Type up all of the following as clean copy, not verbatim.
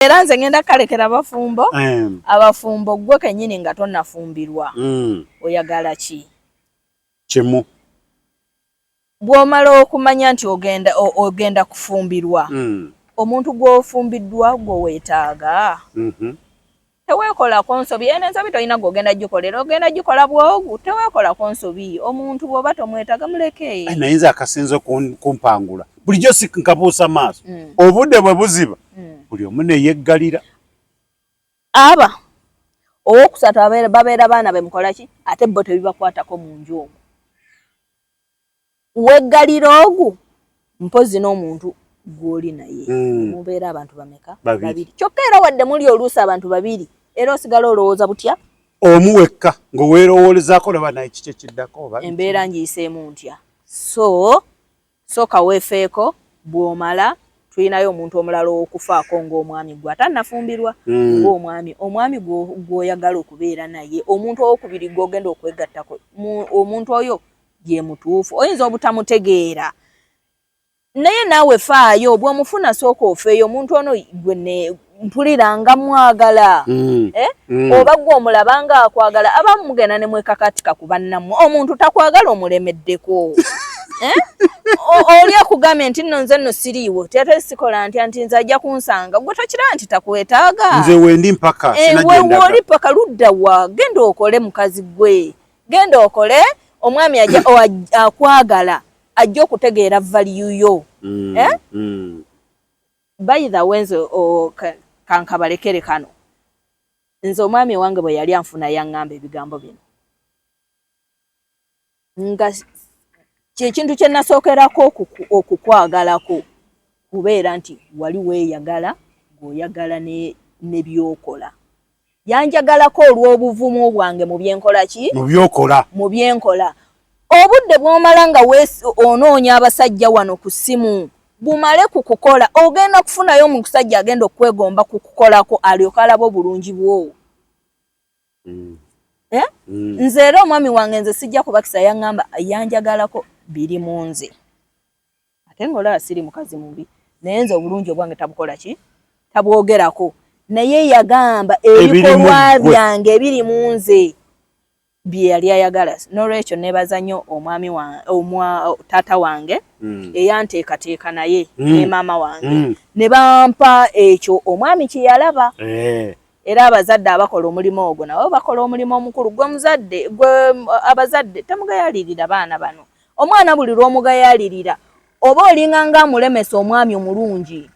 era nze ngenda kalekera abafumbo abafumbo gwe kenyini nga tonnafumbirwa oyagala ki kimu bw'omala okumanya nti ogenda kufumbirwa omuntu gw'ofumbiddwa gwe weetaaga teweekolako nsobi eno ensobi tolina gw'ogenda gikolera ogenda gikola bwogu teweekolako nsobi omuntu bw'oba tomwetaaga muleke naye nze akasinza kumpangula bulijjo nkabuusa maaso obudde bwe buziba buli omu ne yeggalira aba owokusatu babeera baana be mukola ki ate bo tebibakwatako mu nju omwo weggalira ogu mpozi n'omuntu gw'oli naye mubeera abantu bameka babiri kyokka era wadde muli oluusi abantu babiri era osigala olowooza butya omu wekka ng'oweerowoolezaako laba naye kiki ekiddako embeera ngiyiseemu ntya sooka weefeeko bw'omala tulinayo omuntu omulala ow'okufaako ng'omwami gwe atannafumbirwa omwami gw'oyagala okubeera naye omuntu ow'okubiri gw'ogenda okwegattako omuntu oyo ye mutuufu oyinza obutamutegeera naye naawe faayo bw'omufuna sooka ofeeyo omuntu ono gwe mpulira nga mwagala oba gwe omulaba nga akwagala abamu mugenda ne mwekakatika ku bannammwe omuntu takwagala omulemeddeko oli akugambye nti nno nze nno siriiwo tete sikola ntya nti nze ajja kunsanga gwe tokiraba nti takwetaaga nze wendi mpaka wewe oli paka ludda wa genda okole mukazi gwe genda okole omwami akwagala ajja okutegeera value yo by the way nze kankabalekere kano nze omwami wange bwe yali anfuna yaŋŋamba ebigambo bino nga kyekintu kye nasookerako okukwagalako kubeera nti wali weeyagala ng'oyagala ne byokola yanjagalako olw'obuvumu bwange mu byenkola ki mu byenkola obudde bw'omala nga onoonya abasajja wano ku ssimu bumale ku kukola ogenda kufunayo omusajja agenda okwegomba ku kukolako alyoka alaba obulungi bwo nze era omwami wange nze sijja kubakisa yaŋŋamba yanjagalako biri mu nze ate ng'olaba siri mukazi mubi naye nze obulungi obwange tabukola ki tabwogerako naye yagamba ebikolwa byange ebiri mu nze bye yali ayagala n'olwekyo neebaza nnyo taata wange eyanteekateeka naye ne maama wange ne bampa ekyo omwami kye yalaba era abazadde abakola omulimu ogwo nabo bakola omulimu omukulu gwe abazadde temugayalirira baana bano omwana buli lw'omugayalirira oba olinga nga amulemesa omwami omulungi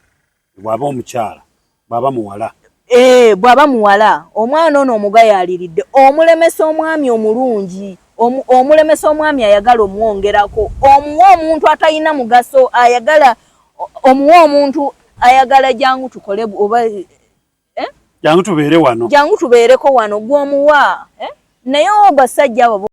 bw'aba omukyala bw'aba muwala bw'aba muwala omwana ono omugayaliridde omulemesa omwami omulungi omulemesa omwami ayagala omwongerako omuwa omuntu atalina mugaso ayagala omuwa omuntu ayagala jangu tukole oba jangu tubeere wano jangu tubeereko wano gw'omuwa naye basajja abo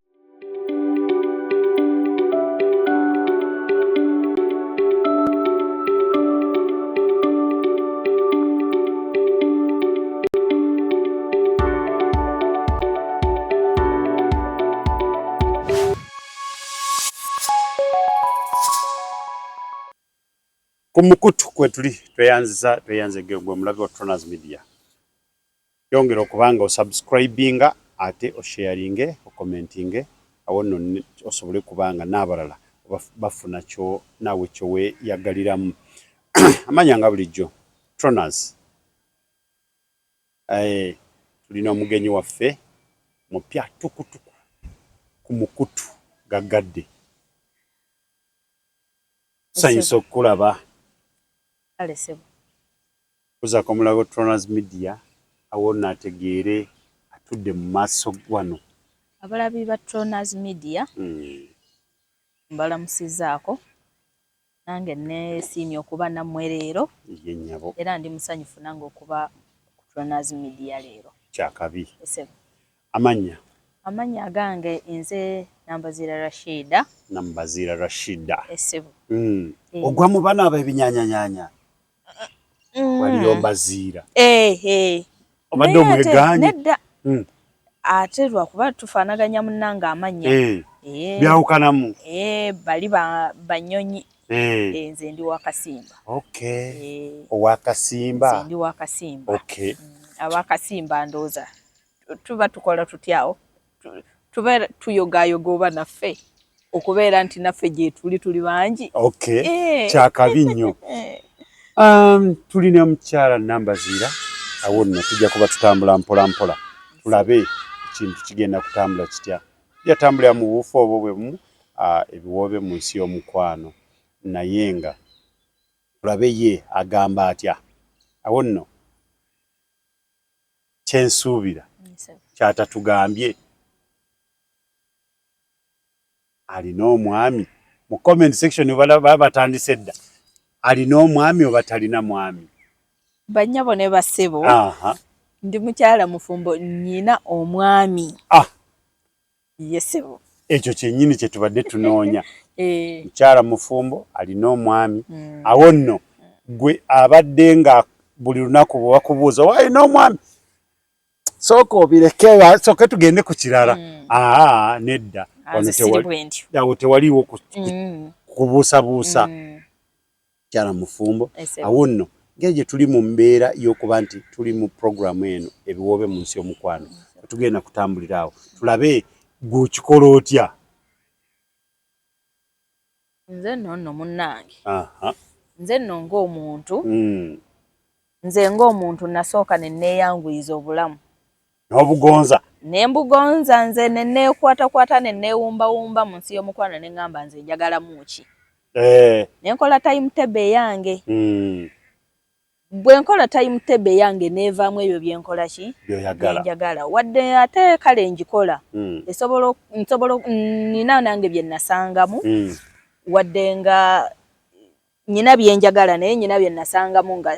ku mukutu kwe tuli tweyanze gwe mulabe wa Tronaz Media yongera okubanga osubscribinga ate osharinge okomentinge awo nno osobole kubanga n'abalala bafuna kyo naawe kyowe yagaliramu amanya nga bulijjo Tronaz tulina omugenyi waffe mupya tukutuku ku mukutu gagadde tusanyusa okukulaba kuzaako omulago Tronaz Media awo naategeere atudde mu maaso wano abalabi ba Tronaz Media mbalamusizaako nange neesiimye okuba nammwe leero yennyabo era ndi musanyufu nange okuba ku Tronaz Media leero kyakabi amanya agange nze Nambaziira Rashida ogwa mu bana abo ebinyaanyanya waliyo Mbaziira obadde omwegaanye nedda ate lwakuba tufaanaganya munnange amanya byawukanamu bali banyonyi nze ndi wakasimba. Owakasimba. Nze ndi wakasimba. Abakasimba ndoza tuba tukola tutyawo tuba tuyogayoga oba naffe okubeera nti naffe gye tuli bangi. Kyakabi nnyo. Tulina mukyala Nambazira awo nno tujja kuba tutambula mpola mpola tulabe ekintu kigenda kutambula kitya. Yatambulira mu bufu obwo bwemu ebiwoobe mu nsi y'omukwano naye nga tulabe ye agamba atya. Awo nno kyensuubira kyatatugambye alina omwami mu comment section baba batandise dda alina omwami oba talina mwami. Bannyabo ne bassebo ndi mukyala Mufumbo nnyina omwami. Yesebo ekyo kyennyini kye tubadde tunoonya. Mukyala Mufumbo alina omwami. Awo nno gwe abadde nga buli lunaku bwe bakubuuza walina omwami sooka obireke sooka tugende ku kirala. Nedda awo tewaliwo kubuusabuusa. Mukyala Mufumbo awo nno ngeri gye tuli mu mbeera y'okuba nti tuli mu programu eno ebiwoobe mu nsi y'omukwano tugenda kutambulira awo tulabe gw'okikola otya. Nze nno munnange nze nno ng'omuntu nze ng'omuntu nasooka ne neeyanguyiza obulamu n'obugonza ne mbugonza nze ne neekwatakwata ne neewumbawumba mu nsi y'omukwano ne ŋŋamba nze njagalamu ki. Ne nkola timetable yange. Bwe nkola timetable yange neevaamu ebyo bye nkola ki byenjagala wadde ate kale njikola nsobola nina nange bye nasangamu wadde nga nyina byenjagala naye nyina bye nasangamu nga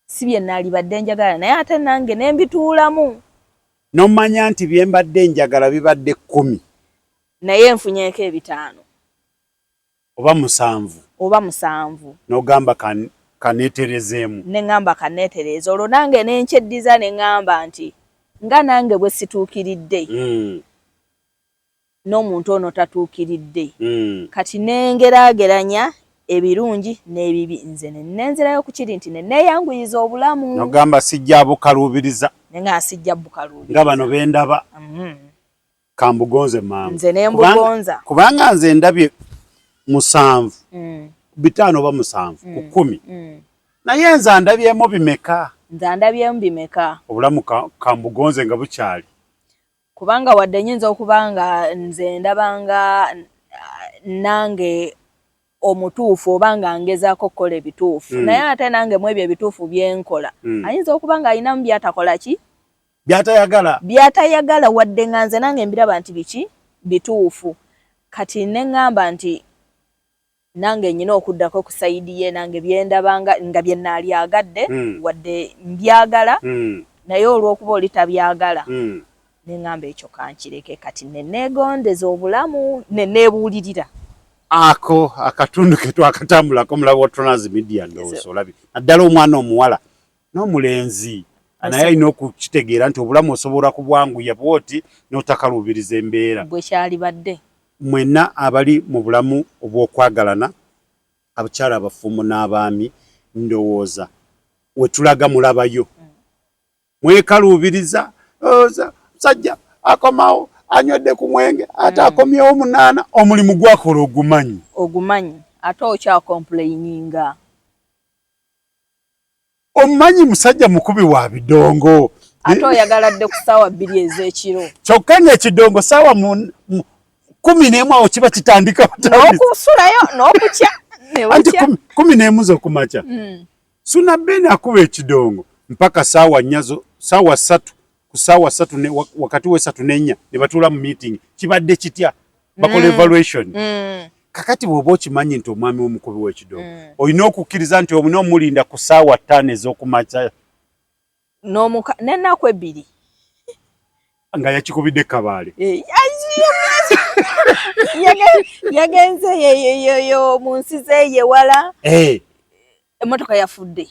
si bye naalibadde njagala naye ate nange ne mbituulamu. N'omanya nti bye mbadde njagala bibadde 10 naye nfunyeeko 5 oba 7 n'ogamba kaneeterezeemu. Ne ŋŋamba kaneetereze olwo nange ne nkyeddiza ne ŋŋamba nti nga nange bwe situukiridde n'omuntu ono tatuukiridde kati nengeraageranya ebirungi n'ebibi nze ne nenzirayo ku kiri nti ne neeyanguyiza obulamu. N'ogamba sijja bukaluubiriza ne nga sijja bukaluubiriza nga bano be ndaba kambugonze mangu nze ne mbugonza kubanga nze ndabye 7 5 oba 7 ku 10 naye nze ndabyemu bimeka. Nze ndabyemu bimeka obulamu kambugonze nga bukyali kubanga wadde nyinza okuba nga nze ndabanga nange omutuufu oba nga ngezaako okukola ebituufu naye ate nange mu ebyo ebituufu byenkola ayinza okuba nga alinamu byatakola ki byatayagala wadde nga nze nange mbiraba nti biki bituufu. Kati ne ŋŋamba nti nange nyina okuddako ku sayidi ye nange byendabanga nga bye naalyagadde wadde mbyagala naye olw'okuba oli tabyagala ne ŋŋamba ekyo kankireke kati ne neegondeza obulamu ne neebuulirira. Ako akatundu ke twakatambulako mulaba wa Tronas Media ndowooza olabye naddala omwana omuwala n'omulenzi naye alina okukitegeera nti obulamu osobola kubwanguya bwoti n'otakaluubiriza embeera bwe kyalibadde. Mwenna abali mu bulamu obw'okwagalana abakyala abafumbo n'abaami ndowooza we tulaga mulabayo mwekaluubiriza musajja akomawo anywedde ku mwenge ate akomyewo 8 omulimu gwakola ogumanyi ate okyakomplaininga omumanyi musajja mukubi wa bidongo ate oyagaladde ku ssaawa 2 ez'ekiro kyokka n'ekidongo ssaawa 11 awo kiba kitandika n'okusulayo n'okutya anti 11 z'okumakya suna bene akuba ekidongo mpaka ssaawa 3 ku ssaawa 3 wakati we 3 n'ennya ne batuula mu meeting kibadde kitya bakola evaluation. Kakati bw'oba okimanyi nti omwami w'omukubi w'ekidongo olina okukkiriza nti omuna omulinda ku ssaawa 5 ez'okumakya n'ennaku 2 nga yakikubidde kabaale yagenze yeyo mu nsi zeeye wala emmotoka yafudde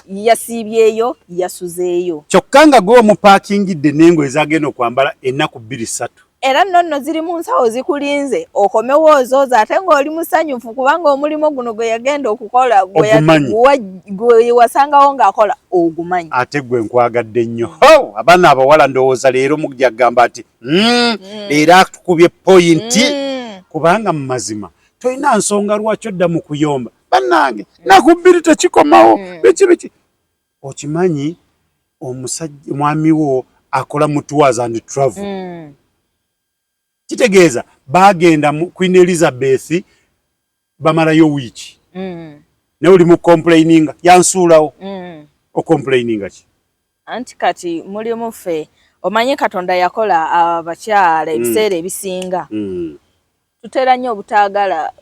yasiibyeyo yasuzeeyo kyokka nga gwe omupakingidde n'engoye zagenda okwambala ennaku 2-3 era nonno ziri mu nsawo zikulinze okomewo ozooza ate ng'oli musanyufu kubanga omulimo guno gwe yagenda okukola gwe wasangawo ng'akola ogumanyi. Ate gwe nkwagadde nnyo. Abaana abawala ndowooza leero mujja kugamba ati leero atukubye poyinti kubanga mu mazima tolina nsonga lwaki odda mu kuyomba. Bannange naku bbiri tekikomawo biki. Okimanyi omusajja mwami wo akola mu tours and travel. Kitegeeza bagenda mu Queen Elizabeth bamalayo wiiki. Ne oli mu complaininga yansuulawo. Complaininga ki? Anti kati mulimu ffe omanyi Katonda yakola abakyala ebiseera ebisinga. Tutera nnyo obutaagala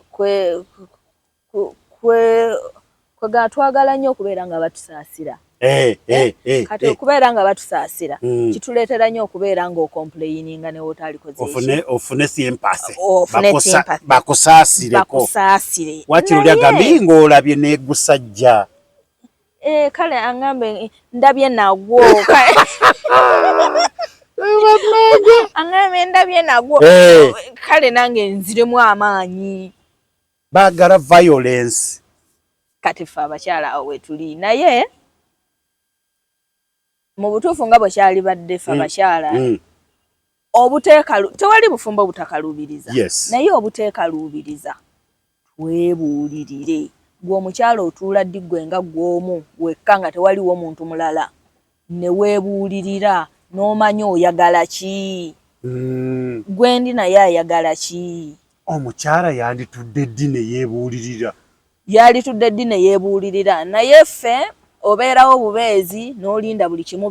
twagala nnyo okubeera nga batusaasira. Kati okubeera nga batusaasira kituleetera nnyo okubeera nga okomplayininga ne wotaalikoze ofune syempase bakusaasireko. Wakiri oli agambye ng'olabye n'egusajja. Kale angambe ndabye nagwo. Angambe ndabye nagwo. Kale nange nziremu amaanyi. Baagala violence. Kati ffe abakyala awo wetuli naye mu butuufu nga bwe kyali badde ffe abakyala tewali bufumbo butakaluubiriza. Naye obuteekaluubiriza twebuulirire. Gwe omukyala otuula ddiggwe nga gw'omu wekka nga tewaliwo muntu mulala ne weebuulirira n'omanya oyagala ki. Gwe ndi naye ayagala ki. Omukyala yanditudde ddi ne yeebuulirira. Yalitudde ddi ne yeebuulirira naye ffe obeerawo bubeezi n'olinda buli kimu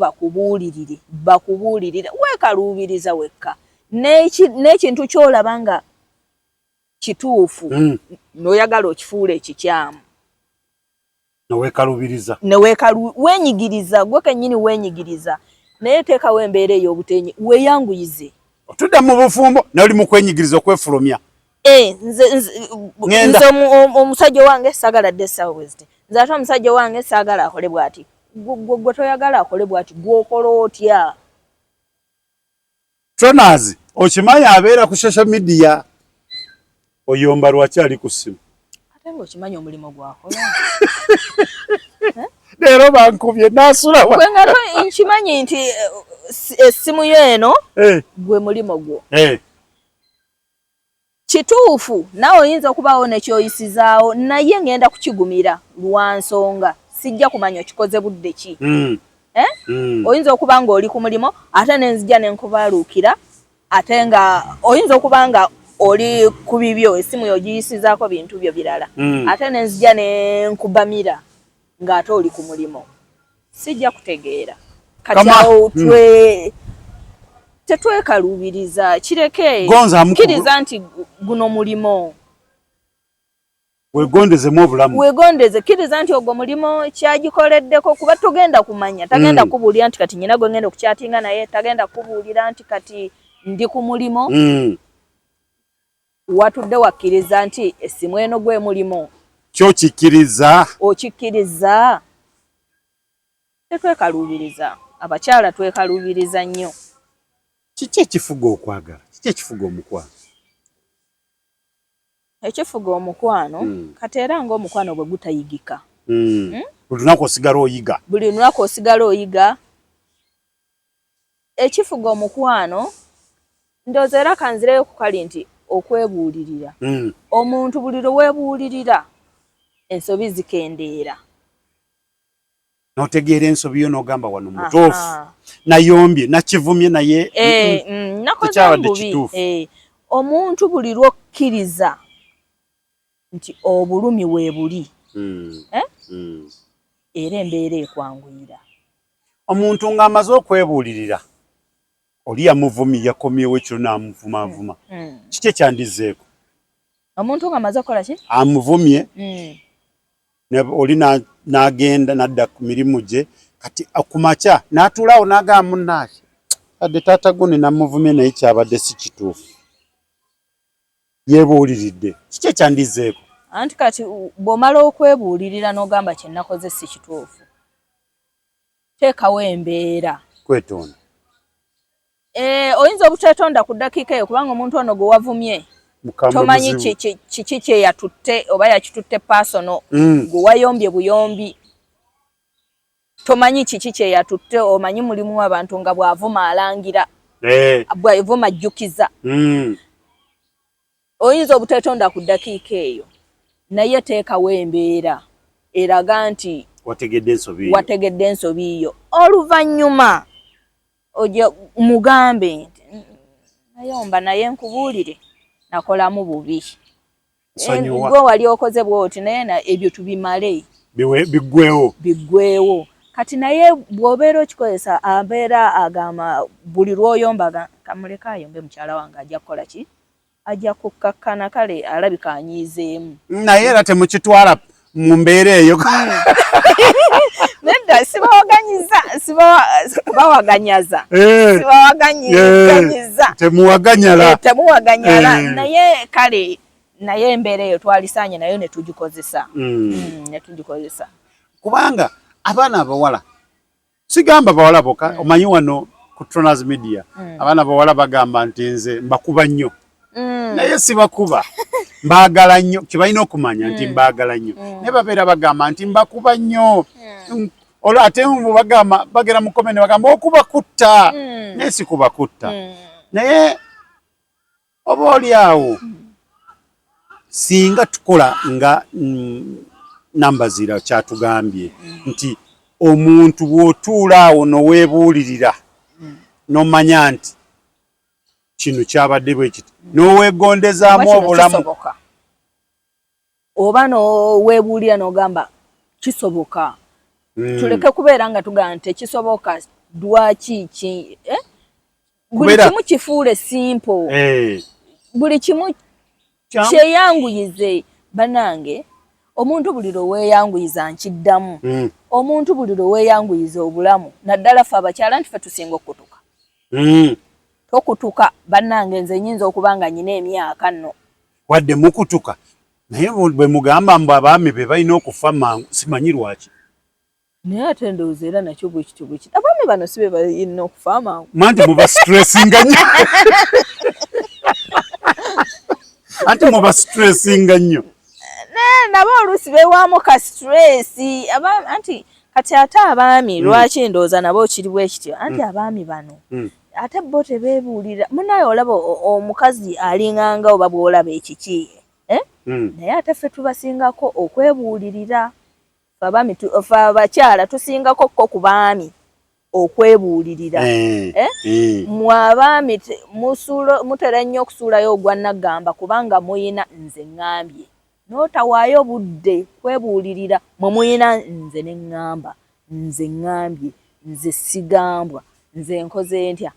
bakubuulirire weekaluubiriza wekka n'ekintu ky'olaba nga kituufu n'oyagala okifuula ekikyamu weenyigiriza gwe kennyini weenyigiriza naye teekawo embeera ey'obutenyi weeyanguyize. Otudda mu bufumbo n'oli mu kwenyigiriza okwefulumya. Nze omusajja wange saagala dde Southwest. Nze ate omusajja wange saagala akole bw'ati. Gwe toyagala akole bw'ati gw'okola otya? Tronazi okimanyi abeera ku social media oyomba lwaki ali ku ssimu. Ate ng'okimanyi omulimo gwakola. Leero bankubye naasula wa. Gwe nga nkimanyi nti essimu y'eno gwe mulimo gwo. Kituufu naawe oyinza okubaawo nekyoyisizaawo naye ngenda kukigumira lwa nsonga sijja kumanya okikoze budde ki. Oyinza okuba nga oli ku mulimo ate nenzija nenkubaaluukira ate nga oyinza okuba nga oli ku bibyo essimu yogiyisizaako bintu byo birala ate nenzija nenkubamira ng'ate oli ku mulimo sijja kutegeera. Kati awo tetwekaluubiriza kireke kkiriza nti guno mulimo weegondezemu obulamu weegondeze kkiriza nti ogwo mulimo kyagikoleddeko kuba togenda kumanya tagenda kubuulira nti kati nyina gwe ngenda okukyatinga naye tagenda kubuulira nti kati ndi ku mulimo watudde wakkiriza nti essimu eno gwe mulimo kyokikkiriza okikkiriza. Tetwekaluubiriza abakyala twekaluubiriza nnyo. Kiki ekifuga okwagala? Kiki ekifuga omukwano? Ekifuga omukwano kati era ng'omukwano bwe gutayigika. Buli lunaku osigala oyiga. Buli lunaku osigala oyiga. Ekifuga omukwano ndowooza era kanzireyo ku kali nti okwebuulirira. Omuntu buli lwe weebuulirira ensobi zikendeera. N'otegeera ensobi yo n'ogamba wano mutuufu. Nayombye nakivumye naye tekyabadde kituufu. Omuntu buli lw'okkiriza nti obulumi weebuli era embeera ekwanguyira. Omuntu ng'amaze okwebuulirira oli yamuvumye yakomyewo ekiro n'amuvumaavuma kiki ekyandizeeko? Omuntu ng'amaze okukola ki? Amuvumye oli n'agenda n'adda ku mirimu gye kati kumakya n'atuulaawo n'agamba munnaaki adde taata gune namuvumye naye kyabadde si kituufu. Yeebuuliridde kiki ekyandizeeko? Anti kati bw'omala okwebuulirira n'ogamba kye nakoze si kituufu teekawo embeera. Kwetonda. oyinza obutetonda ku dakiika eyo kubanga omuntu ono gwe wavumye tomanyi kiki kye yatutte oba yakitutte personal gwe wayombye buyombi tomanyi kiki kye yatutte omanyi mulimu w'abantu nga bw'avuma alangira bw'avuma ajjukiza oyinza obutetonda ku dakiika eyo naye teekawo embeera eraga nti wategedde ensobi yo oluvannyuma oje mugambe nti nayomba naye nkubuulire nakolamu bubi gwe wali okoze bwoti naye ebyo tubimale biggweewo kati naye bw'obeera okikozesa abeera agamba buli lw'oyomba kamuleka ayombe mukyala wange ajja kukola ki ajja kukkakkana kale alabika anyiizeemu naye era temukitwala mu mbeera eyo nedda sibawaganyaza temuwaganyala naye kale naye embeera eyo twalisaanye nayo netugikozesa kubanga abaana abawala sigamba bawala boka omanyi wano ku Tronas Media abaana abawala bagamba nti nze mbakuba nnyo naye sibakuba mbaagala nnyo kibalina okumanya nti mbaagala nnyo naye babeera bagamba nti mbakuba nnyo olwo ate bagamba bagera mu komene bagamba okuba kutta naye sikuba kutta naye oba oli awo singa tukola nga namba zira kyatugambye nti omuntu bw'otuula awo n'oweebuulirira n'omanya nti kino kyabadde bwe kiti n'oweegondezaamu obulamu oba n'oweebuulira n'ogamba kisoboka tuleke kubeera nga tugamba nti tekisoboka lwaki buli kimu kifuule simple buli kimu kyeyanguyize banange omuntu buli lweweeyanguyiza nkiddamu omuntu buli lweweeyanguyiza obulamu naddala ffe abakyala nti ffe tusinga okutuka tokutuka bannange nze nyinza okuba nga nyina emyaka nno wadde mukutuka naye bwe mugamba mbu abaami be balina okufa mangu simanyi lwaki naye ate ndowooza era nakyo bwe kityo abaami bano si be balina okufa mangu manti muba stressinga nnyo anti muba stressinga nnyo nabo oluusi beewaamu ka stress anti kati ate abaami lwaki ndowooza nabo kiri bwe kityo anti abaami bano ate bo tebeebuulira munaye olaba omukazi alinganga oba bw'olaba ekiki naye ate ffe tubasingako okwebuulirira ffe abakyala tusingako ko ku baami okwebuulirira mwe abaami mutera nnyo okusuulayo ogwa naggamba kubanga muyina nze ŋŋambye n'otawaayo budde kwebuulirira mwe muyina nze ne ŋŋamba nze ŋŋambye nze sigambwa nze nkoze ntya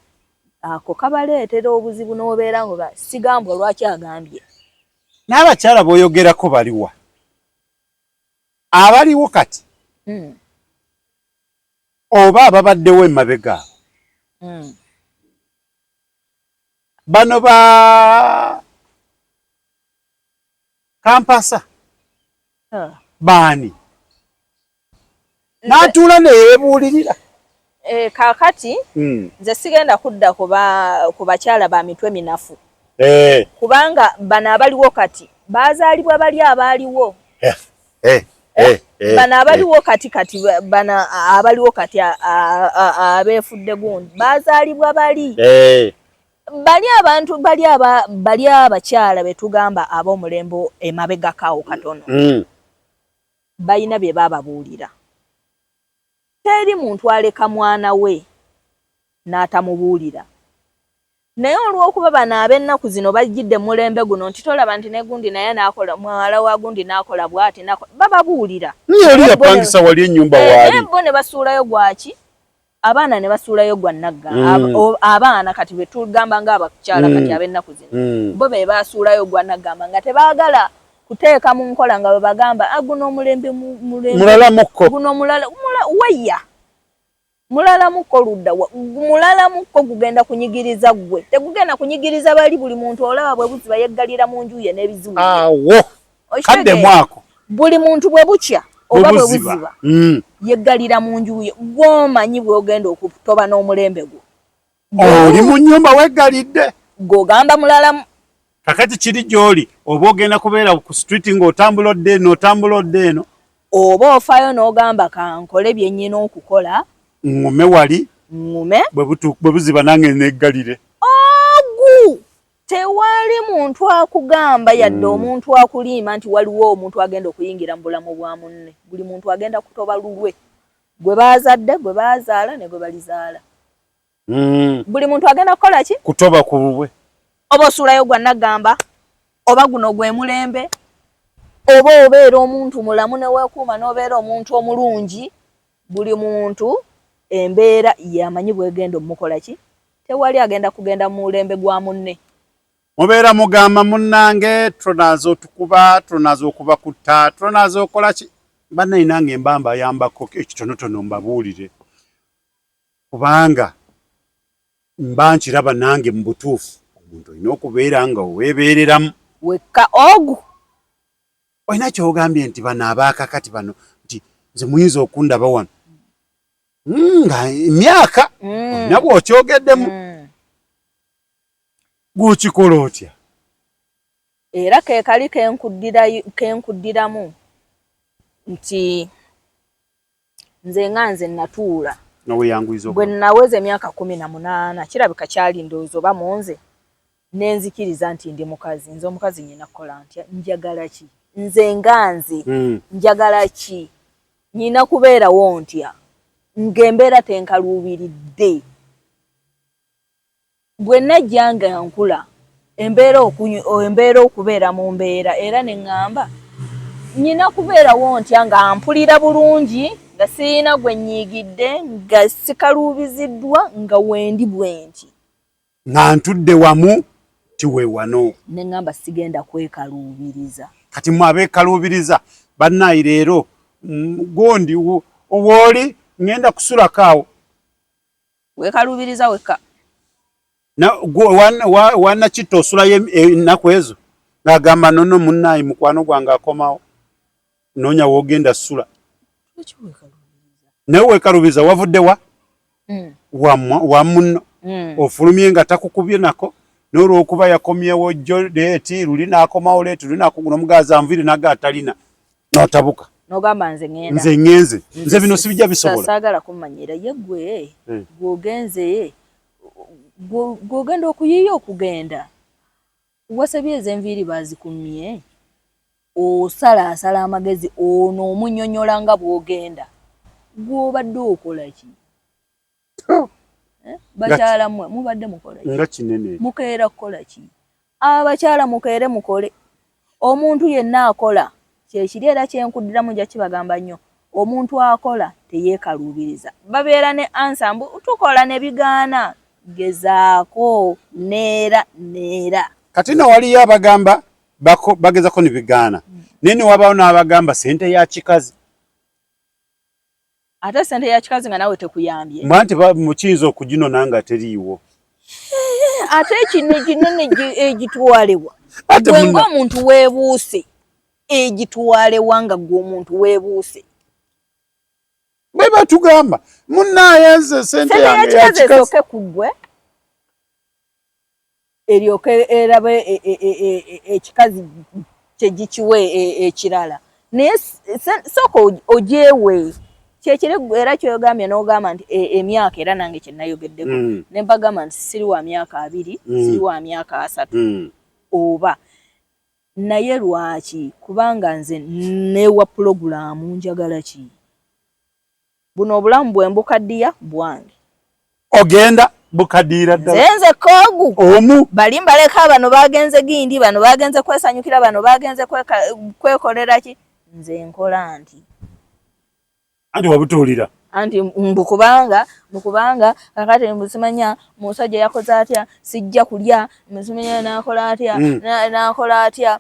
ako kabaleetera obuzibu n'obeera nga sigambwa lwaki agambye n'abakyala b'oyogerako baliwa abaliwo kati oba ababaddewo emabega bano ba Kampasa baani n'atuula neyeebuulirira kaakati nze sigenda kudda ku bakyala ba mitwe minafu kubanga bano abaliwo kati baazaalibwa bali abaaliwo bano abaliwo kati bano abaliwo kati abeefudde gundi baazaalibwa bali abantu bali abakyala betugamba ab'omulembe emabega kaawo katono balina bye bababuulira teri muntu aleka mwana we n'atamubuulira naye olw'okuba bano ab'ennaku zino bajjidde mulembe guno nti tolaba nti ne gundi naye n'akola muwala wa gundi n'akola bw'ati bababuulira yali yapangisa wali ennyumba waali bo ne basuulayo gwaki abaana ne basuulayo gwa nagga abaana kati be tugamba ng'abakyala kati ab'ennaku zino bo be basuulayo gwa naggamba nga tebaagala kuteeka mu nkola nga bwe bagamba guno omulembe mulala mukko guno mulala wayya mulala mukko ludda mulala mukko gugenda kunyigiriza gwe tegugenda kunyigiriza bali buli muntu olaba bwe buziba yeggalira mu nju ye n'ebizibu awo kadde mwako buli muntu bwe bukya oba bwe buziba yeggalira mu nju ye gw'omanyi bw'ogenda okutoba n'omulembe gwo oli mu nnyumba weggalidde gogamba mulala kakati kiri gy'oli oba ogenda kubeera ku street ng'otambula odde eno oba ofaayo n'ogamba kankole bye nnyina okukola ŋŋume wali bwe buziba nange neggalire tewali muntu akugamba yadde omuntu akuliima nti waliwo omuntu agenda okuyingira mu bulamu bwa munne. Buli muntu agenda kutoba lulwe gwe baazadde gwe baazaala ne gwe balizaala. Buli muntu agenda kukola ki? Kutoba ku lulwe. Oba osuulayo gwa nagamba oba guno gwe mulembe oba obeera omuntu mulamu ne weekuuma n'obeera omuntu omulungi. Buli muntu embeera yamanyi bwegenda omukola ki? Tewali agenda kugenda mu mulembe gwa munne. Mubeera mugamba munnange tonaaza otukuba tonaaza okuba kutta tonaaza okola ki? Bannayi nange mbamba yambako ekitonotono mbabuulire kubanga mba nkiraba nange mu butuufu omuntu olina okubeera nga oweebeereramu wekka ogu olina kyogambye nti bano abaakakati bano nti nze muyinza okundaba wano nga emyaka olina bw'okyogeddemu gw'okikola otya era keekali kenkuddiramu nti nze nga nze natuula bwe naweza emyaka 18 kirabika kyali ndowooza oba munze nenzikiriza nti ndi mukazi nze omukazi nyina kukola ntya njagala ki nze nga nze njagala ki nyina kubeerawo ntya ng'embeera tenkaluubiridde bwe najja nga nkula embeera okubeera mu mbeera era ne ŋŋamba nyina kubeerawo ntya nga mpulira bulungi nga sirina gwe nyiigidde nga sikaluubiziddwa nga wendi bwenti nga ntudde wamu tiwe wano ne ŋŋamba sigenda kwekaluubiriza kati mwe abeekaluubiriza bannayi leero gondi owooli ŋŋenda kusulako awo weekaluubiriza wekka wannakitta osulayo ennaku ezo ng'agamba nono munnayi mukwano gwange akomawo noonya woogenda sula naye weekaluubiriza wavudde wa munno ofulumye nga takukubye nako n'olwokuba yakomyewo jjo leeti luli n'akomawo leeti luli n'akuguna omugaaza nviiri naga atalina n'otabuka n'ogamba nze ŋŋenda nze ŋŋenze nze bino sibijja bisobola saagala kummanyira ye gwe gw'ogenze gw'ogenda okuyiiya okugenda wasabye ez'enviiri baazikumye osalaasala amagezi ono omunnyonnyola nga bw'ogenda gw'obadde okola ki bakyala mmwe mubadde mukola ki nga kinene mukeera kukola ki abakyala mukeere mukole omuntu yenna akola kyekiri era kyenkuddiramu nja kibagamba nnyo omuntu akola teyeekaluubiriza babeera ne ansa mbu tukola ne bigaana gezaako neera kati no waliyo abagamba bagezako ne bigaana naye ne wabaawo n'abagamba sente ya kikazi ate sente ya kikazi nga nawe tekuyambye mba nti mukiyinza okuginona nga teriiwo ate kinene egitwalewa gwe ng'omuntu weebuuse egitwalewa nga gwe omuntu weebuuse bwe batugamba munnaaye nze sente yange ya kikazi esooke ku ggwe eryoke erabe ekikazi kye gikiwe ekirala naye sooka ogyewe kyekiri era kyogambye n'ogamba nti emyaka era nange kye nayogeddeko ne mbagamba nti siri wa myaka 2 siri wa myaka 3 oba naye lwaki kubanga nze newa pulogulaamu njagala ki buno obulamu bwe mbukaddiya bwange ogenda bukaddiira ddala nze koogu omu bali mbaleka bano bagenze gindi bano bagenze kwesanyukira bano bagenze kwekolera ki nze nkola nti anti wabutuulira anti mbukubanga kakati mbusimanya musajja yakoze atya sijja kulya mbusimanya nakola atya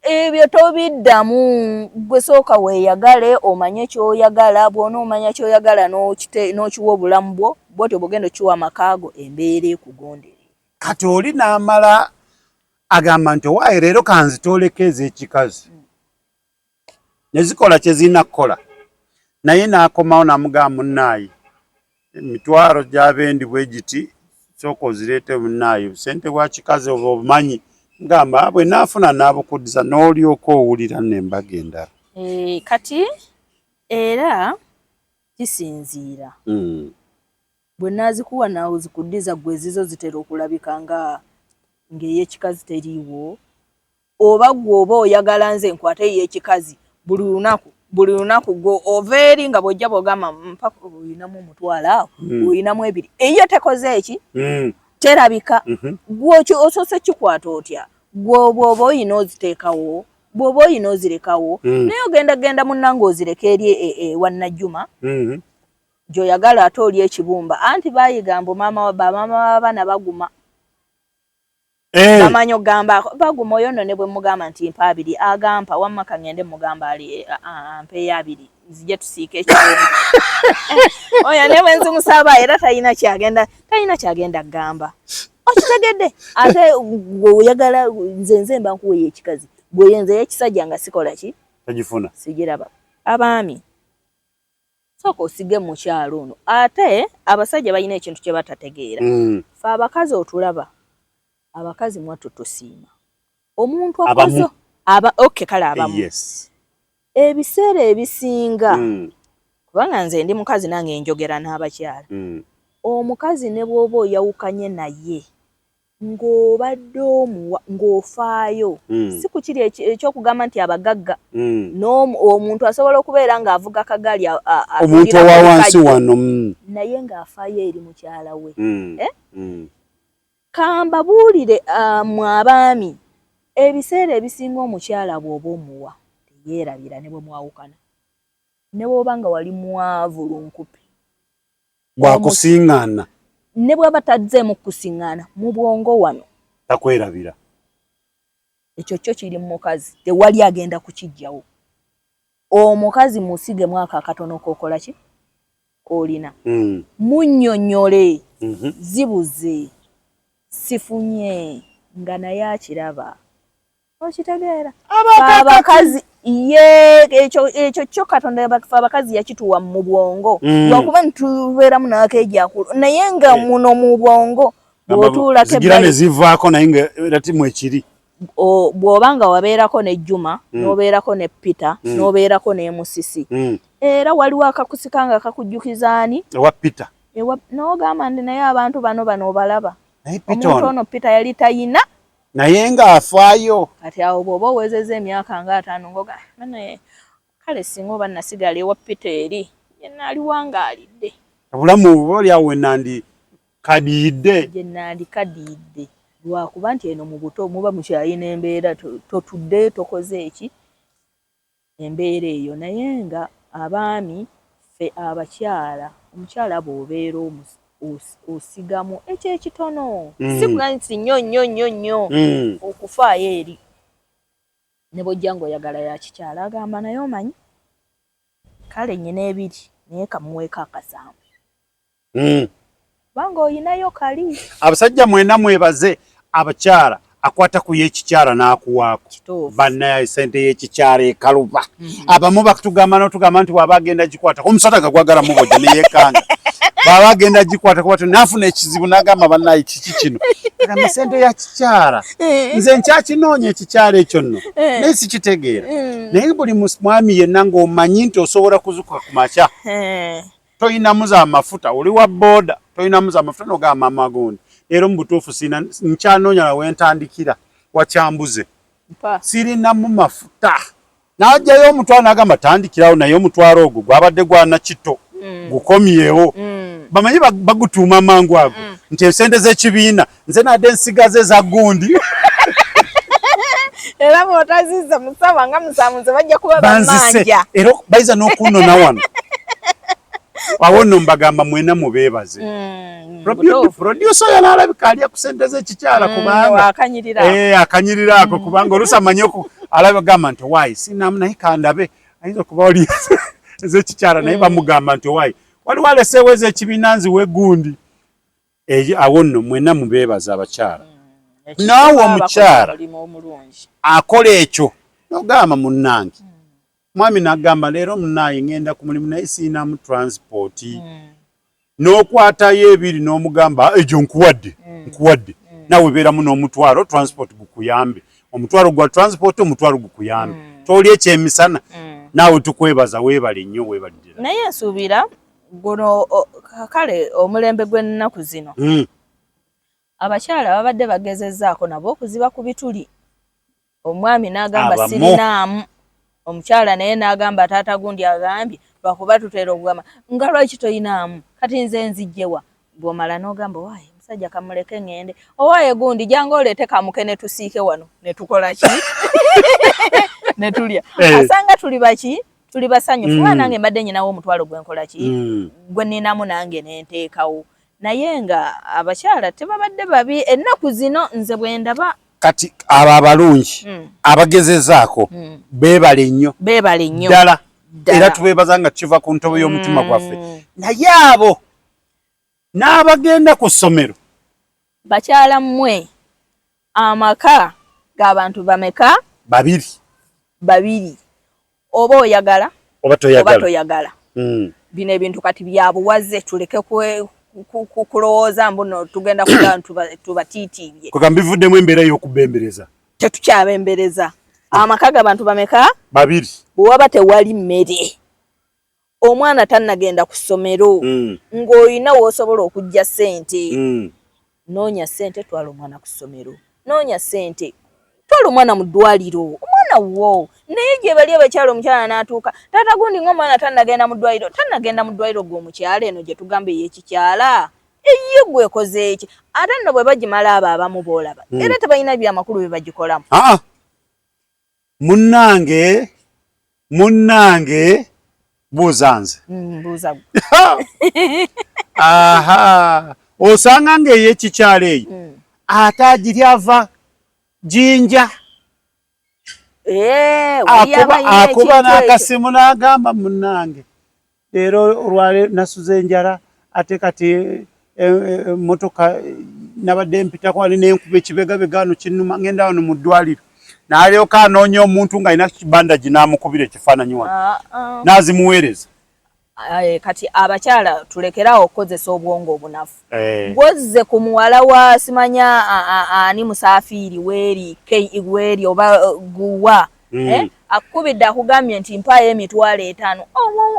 ebyo tobiddamu gwe sooka weeyagale omanye ky'oyagala bw'ona omanya ky'oyagala n'okiwa obulamu bwo bwotyo bwogenda okiwa amakaago embeera ekugondere kati oli n'amala agamba nti owaaye leero kanzitoolekeza ekikazi ne zikola kye zirina kukola naye n'akomawo n'amugamba munnaayi emitwalo gy'abendi bwe giti soko zirete munayo sente wa kikazi obumanyi ngamba bwe nafuna nabukudiza n'olyoko owulira nembagenda kati era kisinziira bwe nazikuwa nawe zikudiza gwe zizo zitera okulabika nga ng'eyekikazi teriiwo oba gwe oba oyagala nze nkwate eyekikazi buli lunaku gwe ova eri nga bw'ojja bw'ogamba mpaka oyinamu omutwala awo oyinamu ebiri eyo tekoze eki terabika gwe osoose kikwata otya gwe bw'oba oyina oziteekawo bw'oba oyina ozirekawo naye ogenda munnange ozireka eri wannajjuma gy'oyagala ate oli ekibumba anti baayiga mbu bamaama w'abaana baguma bamanyi ogamba baguma oyo nno ne bwe mugamba nti mpa abiri agampa wamma kangende mugamba ali ampeeyo abiri nzije tusiike ekibumba oyo ne bwe nzimusaba era talina kyagenda kugamba okitegedde ate gwe oyagala nze mba nkuweeyo ekikazi gwe yenze ekisajja nga sikola ki tagifuna sigiraba abaami sooka osige mu kyalo ono ate abasajja balina ekintu kye batategeera fe abakazi otulaba abakazi mwattu tusiima omuntu akozo kale abamu ebiseera ebisinga kubanga nze ndi mukazi nange njogera n'abakyala omukazi ne bw'oba oyawukanye naye ng'obadde ng'ofaayo si ku kiri ekyokugamba nti abagagga omuntu asobola okubeera ng'avuga akagaali omuntu owa wansi wano naye ng'afaayo eri mukyala we kambabuulire mu abaami ebiseera ebisinga omukyala bw'oba omuwa teyeerabira ne bwe mwawukana ne bw'oba nga wali mwavu lunkupi bwakusiŋŋaana ne bw'aba tazzeemu kusiŋŋaana mu bwongo wano takwerabira ekyo kyo kiri mu mukazi tewali agenda kukijjawo omukazi musige mwaka akatono k'okola ki k'olina munnyonnyole zibuze sifunye nga naye akiraba okitegeera abakazi ekyo kyo Katonda bakifa abakazi yakituwa mu bwongo lwakuba nitubeeramu n'akeejakulu naye nga muno mu bwongo bw'otuulako zigira ne zivaako naye nga era timu ekiri bw'oba nga wabeerako ne Juma n'obeerako ne Peter n'obeerako ne Musisi era waliwo akakusika nga kakujjukiza ani ewa Peter n'ogamba ndi naye abantu bano obalaba omuntu ono Peter yali tayina naye ng'afaayo kati awo bw'oba owezezza emyaka nga 5 ngoga naye kale singa oba nasigala ewa Peter eri ye naaliwangaalidde obulamu buba oli awo nandi kadiidde gye nandi kadiidde lwakuba nti eno mu buto muba mukyalina embeera totudde tokoze eki embeera eyo naye nga abaami ffe abakyala omukyala bw'obeera osigamu ekyekitono si kuganti nnyo okufaayo eri ne bw'ojja ng'oyagala ya kikyala agamba naye omanyi kale nnyina ebiri naye kamuweeko akasanvu kubanga oyinayo kali abasajja mwena mwebaze abakyala akwata ku y'ekikyala n'akuwaako bannaye sente y'ekikyala ekaluba abamu bakutugamba n'otugamba nti waba agenda gikwata omusota gagwagala mubojja neyeekanga baba agenda gikwata kuba nafuna ekizibu n'agamba bannaye kiki kino agamba sente ya kikyala nze nkyakinoonya ekikyala ekyo nno naye sikitegeera naye buli mwami yenna ng'omanyi nti osobola kuzuka ku makya toyinamu za mafuta oli wa booda toyinamu za mafuta n'ogamba maama gundi era mu butuufu sina nkyanoonya na wentandikira wakyambuze sirinamu mafuta n'ajjayo omutwalo n'agamba tandikirawo naye omutwalo ogwo gwabadde gwana kito gukomyewo bamanyi bagutuuma mangu ago nti esente z'ekibiina nze nadde ensigaze za gundi era bw'otazizza musaba nga musamuze bajja kuba bamanja era bayiza n'okunona wano awo nno mbagamba mwena mubeebaze producer oyo n'alabika alya ku sente z'ekikyala kubanga akanyirira ako kubanga oluusi amanyi alabika gamba nti owaayi sinamu naye kandabe ayinza okuba oli ez'ekikyala naye bamugamba nti owaayi waliwo aleseewo ez'ekibiina nziwe gundi awo nno mwena mubeebaze abakyala naawe omukyala akola ekyo nogamba munnange mwami n'agamba leero munnaye ngenda ku mulimu naye siinamu transport n'okwatayo ebiri n'omugamba egyo nkuwadde nawe beeramu n'omutwalo transport gukuyambe omutwalo gwa transport omutwalo gukuyambe toli ekyemisana naawe tukwebaza weebale nnyo weebalidira naye nsuubira guno kale omulembe gw'ennaku zino abakyala babadde bagezezzaako nabo okuziba ku bituli omwami n'agamba sirinaamu omukyala naye n'agamba taata gundi agambye lwakuba tutera okugamba nga lwaki toyinaamu kati nze nzijjewa bw'omala n'ogamba waaye musajja kamuleke ngende owaaye gundi jangu oleete kamuke ne tusiike wano ne tukola ki ne tulya asanga tuli baki tuli basanyufu nange mbadde nyinawo omutwalo gwenkola ki gwe nninamu nange nenteekawo naye nga abakyala tebabadde babi ennaku zino nze bwe ndaba kati abo abalungi abagezezzaako beebale nnyo ddala era tubeebaza nga kiva ku ntobo y'omutima gwaffe naye abo n'abagenda ku ssomero bakyala mmwe amaka g'abantu bameka babiri oba oyagala oba toyagala bino ebintu kati byabuwaze tuleke kulowooza mbuno tugenda kugaa tubatiitiibye kugamba bivuddemu embeera y'okubembereza tetukyabembereza amaka g'abantu bameka babiri bwewaba tewali mmere omwana tannagenda ku ssomero ng'olina w'osobola okujja ssente noonya ssente twala omwana ku ssomero noonya ssente twala omwana mu ddwaliro omwana wo naye gye bali abakyala omukyala n'atuuka taata gundi ng'omwana tannagenda mu ddwaliro gw'omukyala eno gye tugamba ey'ekikyala eyiye gwekoze eki ate nno bwe bagimala abo abamu boolaba era tebalina byamakulu bye bagikolamu munnange buuza nze buuza aha osanga ng'ey'ekikyala eyo ate agiri ava Jinja akuba n'akasimu n'agamba munnange leero olwale nasuze enjala ate kati emmotoka nabadde mpitako wali n'enkuba ekibegabega wano kinnuma ngenda wano mu ddwaliro n'alyoka anoonya omuntu ng'alina kibandagi n'amukubira ekifaananyi wano n'azimuweereza kati abakyala tulekerawo okukozesa obwongo obunafu gwozze ku muwala wa simanya ani musaafiiri weeri oba guwa akukubidde akugambye nti mpaayo emitwalo 5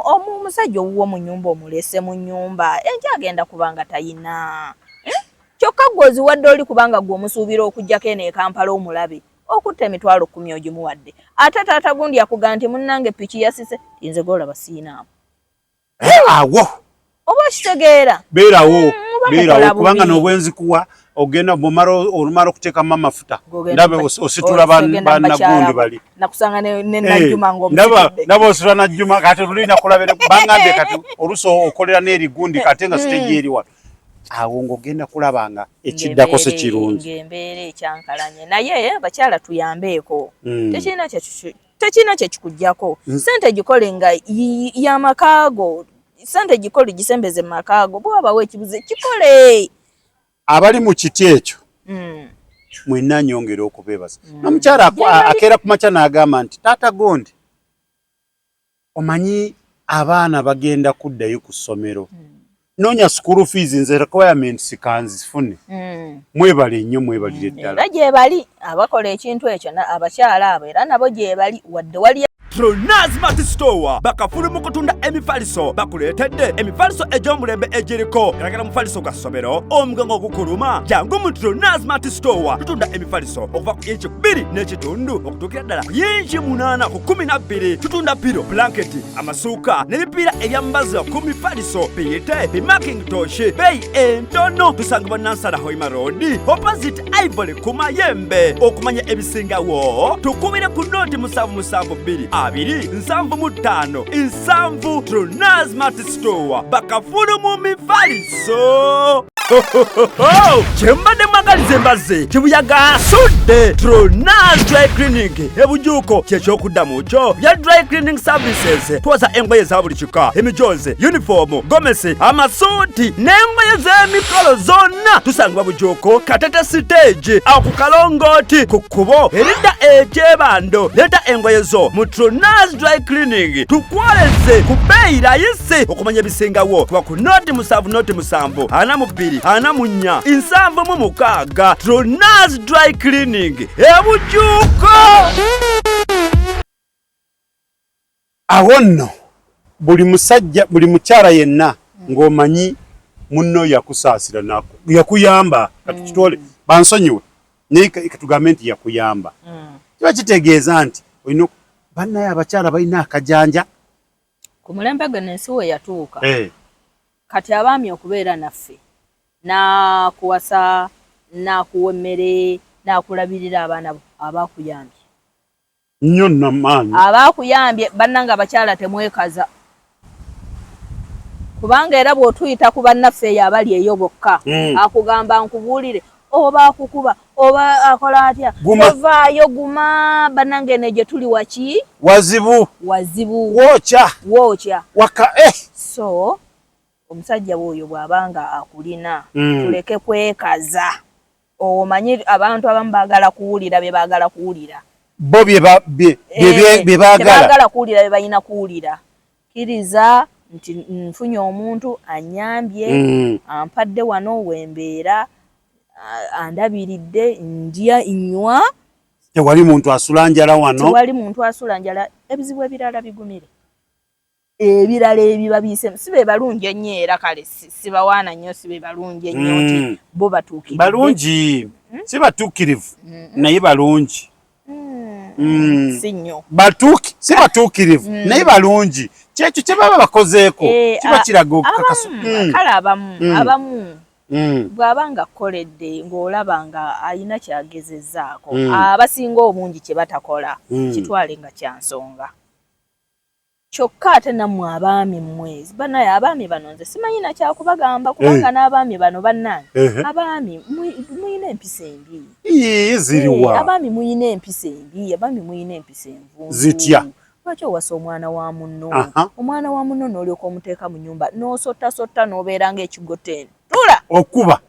omusajja owuwo mu nnyumba omulese mu nnyumba enkya agenda kubanga tayina kyokka gwoziwadde oli kubanga gwe omusuubira okuggyako eno e Kampala omulabe okutta emitwalo 10 ogimuwadde ate taata gundi akugaa nti munnange piki yasise tinze golaba siinaamu awo oba kitegeera beerawo kubanga n'obwenzi kuwa ogenda olumala okuteekamu amafuta ndabe ositula bannagundi bali nakusanga ne Najjuma ndaba ositula Najjuma kati lulina kulabira bangambye kati oluso okolera n'erigundi kate nga siteegi eri wano awo ng'ogenda kulabanga ekiddako se kirungi ng'embeera ekyankalanye naye bakyala tuyambeeko tekirina kyekikuggyako sente gikole nga y'amakaago sente gikole gisembeze mu makaago bw'obawo ekibuze kikole abali mu kiti ekyo mwenna nyongera okubeebaza n'omukyala akeera ku makya n'agamba nti taata gondi omanyi abaana bagenda kuddayo ku ssomero noonya school fees nze requirements kanzifune mwebale nnyo mwebalire ddala era gye bali abakola ekintu ekyo abakyala abo era nabo gye bali wadde wali Tronaz Mart Store bakafulu mu kutunda emifaliso bakuleetedde emifaliso egy'omulembe egiriko eragala mufaliso gwa ssomero omugango ogukuluma jangu mu Tronaz Mart Store tutunda emifaliso okuva ku inchi 2 n'ekitundu okutuukira ddala ku inchi 8 ku 12 tutunda piro blanketi amasuuka n'ebipiira ebyambaza ku mifaliso biyite bimakintosh beyi entono tusangibwa Nansana Hoima Road opposite Ivory ku Mayembe okumanya ebisingawo tukubire ku noti 772 275 Tronaz Mart Store bakafulu mu mifaliso. Chembade mwagalize mbaze chibuyaga asudde Tronaz Dry Cleaning ebujuko kyekyokudamu kyo bya dry cleaning services twaza engoye za buli kika emijoze uniform gomesi amasuuti n'engoye z'emikolo zonna tusangibwa bujuko Katete stage awo ku Kalongoti ku kkubo erida ekyebando leta engoye zo mu Tronaz Dry Cleaning tukwaleze ku bbeeyi rayisi okumanya ebisingawo kuba ku noti 7 ana mu 2 ana mu 4 7 mu 6 Tronaz Dry Cleaning ebujuko. Awo nno buli musajja buli mukyala yenna ng'omanyi munno yakusaasira nako yakuyamba katutole bansonyiwe naye katugambe nti yakuyamba kiba kitegeeza nti olina bannaye abakyala balina akajanja ku mulembe gwenensi we yatuuka kati abaami okubeera naffe nakuwasa nakuwa emmere nakulabirira abaana abakuyambye nnyo namaanyi abakuyambye bannanga abakyala temwekaza kubanga era bw'otuyita ku bannaffe eyo abali eyo bokka akugamba nkubuulire oba akukuba oba akola atya ovaayo guma bannange eno gye tuli waki wazibu wookya waka so omusajja bw'oyo bw'abanga akulina tuleke kwekaza omanyi abantu abamu baagala kuwulira be baagala kuwulira bo bye baagala kuwulira be balina kuwulira kkiriza nti nfunye omuntu anyambye ampadde wano wembeera andabiridde ndya nywa tewali muntu asula njala wano ebizibu ebirala bigumire ebirala ebiba biyise sibe balungi ennyo era kale sibawaana nnyo sibe balungi ennyo nti bo batuukirivu balungi si batuukirivu naye balungi si nnyo si batuukirivu naye balungi kyekyo kye baba bakozeeko kiba kiraga kale abamu bw'abanga akoledde ng'olaba nga alina kyagezezzaako abasinga obungi kye batakola kitwale nga kyansonga kyokka ate nammwe abaami mmwezi bannaye abaami bano nze simanyi na kyakubagamba kubanga n'abaami bano bannange abaami muyina empisa embi ziriwa abaami muyina empisa embi abaami muyina empisa envunvu zitya lwaki owasa omwana wa munno omwana wa munno n'olyoka omuteeka mu nnyumba n'osottasotta n'obeera ng'ekigoteeni tula okuba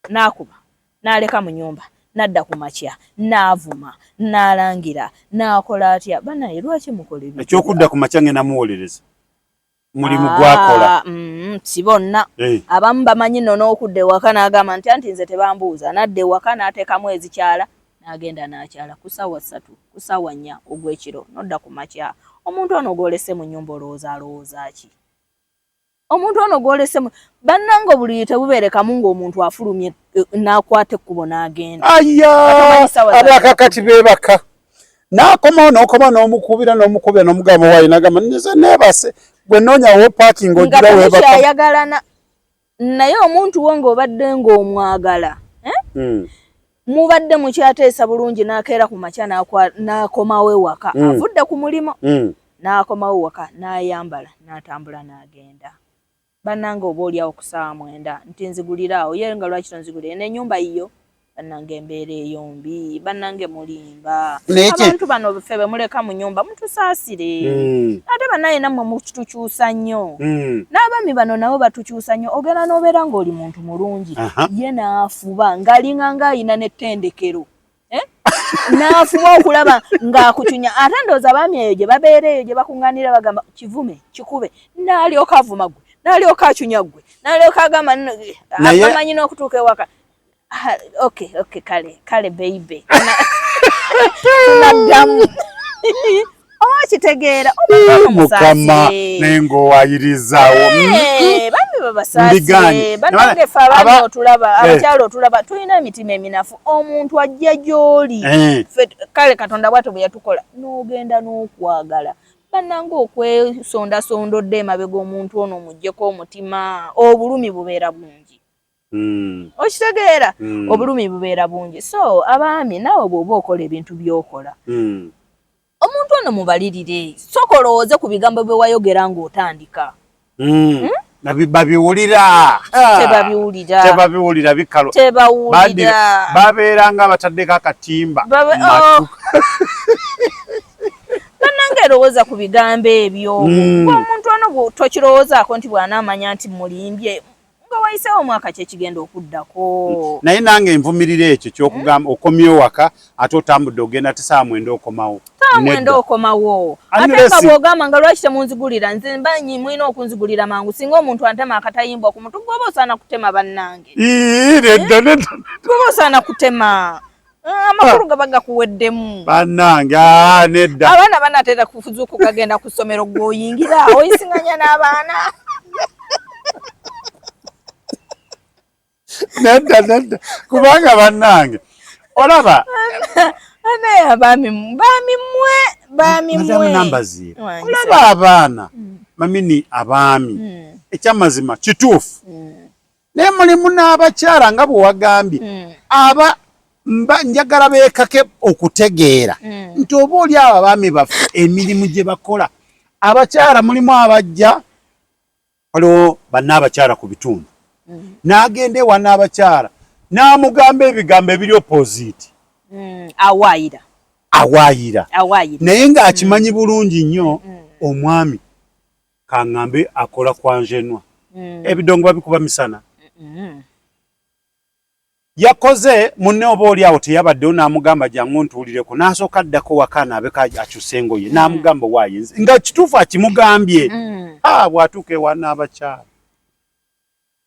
n'akuba n'aleka mu nnyumba nadda ku makya n'avuma n'alangira n'akola atya bannaye lwaki mukola ebyo ekyokudda ku makya ngenda muwolereza mulimu gwakola si bonna abamu bamanyi nno n'okudda ewaka n'agamba nti nze tebambuuza nadda ewaka n'ateekamu ezikyala n'agenda n'akyala ku ssaawa 3 ku ssaawa 4 ogw'ekiro n'odda ku makya omuntu ono gw'olese mu nnyumba olowooza ki omuntu ono gw'olese bannanga obuliri tebubeerekamu ng'omuntu afulumye n'akwata ekkubo n'agenda abakakati beebaka n'akomawo n'omukubira n'omugamba waayi n'agamba nze neebase gwe noonya wo paaking ogira weebaka yagalana naye omuntu wo ng'obadde ng'omwagala mubadde mukyateesa bulungi n'akeera ku makya n'akomawo ewaka avudde ku mulimo n'akomawo ewaka n'ayambala n'atambula n'agenda bannange oba oliawo ku ssaawa 9 nti nziguliraawo ye nga lwaki tonzigulire n'ennyumba yiyo bannange embeera eyombi bannange mulimba abantu bano ffe be muleka mu nnyumba mutusaasire ate bannaye nammwe mutukyusa nnyo n'abaami bano nabo batukyusa nnyo ogenda n'obeera ng'oli muntu mulungi ye n'afuba ng'alinga ng'ayina n'ettendekero n'afuba okulaba ng'akucunya ate ndooza abaami eyo gye babeera eyo gye bakuŋŋaanira bagamba kivume kikube n'alyoka avuma gwe n'alyoka acunya gwe n'alyoka agamba amanyi n'okutuuka ewaka okay kale baby tunaddamu owakitegeera mukama nengowayirizaawo bambi babasaasire bannange ffe abaami otulaba abakyalo otulaba tulina emitima eminafu omuntu ajja gy'oli kale katonda bw'atyo bwe yatukola n'ogenda n'okwagala bannange okwesondasondodde emabega omuntu ono omuggyeko omutima obulumi bubeera bungi okitegeera obulumi bubeera bungi so abaami naawe bw'oba okola ebintu by'okola omuntu ono mubalirire soka olowooze ku bigambo bye wayogera ng'otandika babiwulira tebabiwulira bikalo babeeranga bataddeko akatimba bannange erowooza ku bigambo ebyo omuntu ono tokirowoozaako nti bw'anaamanya nti mulimbye nga wayiseewo omwaka kyekigenda okuddako naye nange nvumirira ekyo kyokugamba okomyewo waka ate otambudde ogenda ti saa 9 okomawo ate nga bw'ogamba nga lwaki temunzigulira nze mbanyi mulina okunzigulira mangu singa omuntu antema akatayimbwa ku mutwe gwoba osaana kutema bannange gwoba osaana kutema amakulu gaba gakuweddemu bannange nedda abaana banateera kufuzuuku kagenda ku ssomero gw'oyingira oyisinganya n'abaana nedda kubanga bannange olaba naye abaami mmwe nambaziira olaba abaana mamini abaami ekyamazima kituufu naye mulimu n'abakyala nga bwe wagambye njagala beekake okutegeera nti oba oli abo abaami baffe emirimu gye bakola abakyala mulimu abajja waliwo bannaabakyala ku bitundu n'agenda ewa n'abakyala n'amugamba ebigambo ebiri opposite awaayira naye ng'akimanyi bulungi nnyo omwami kaŋŋambe akola kwanjenwa ebidongo babikuba misana yakoze munne oba oli awo teyabaddewo n'amugamba jangu ntuulireko n'asooka addako waka n'abeka akyusa engoye n'amugamba waayinza nga kituufu akimugambye bw'atuuka ewa n'abakyala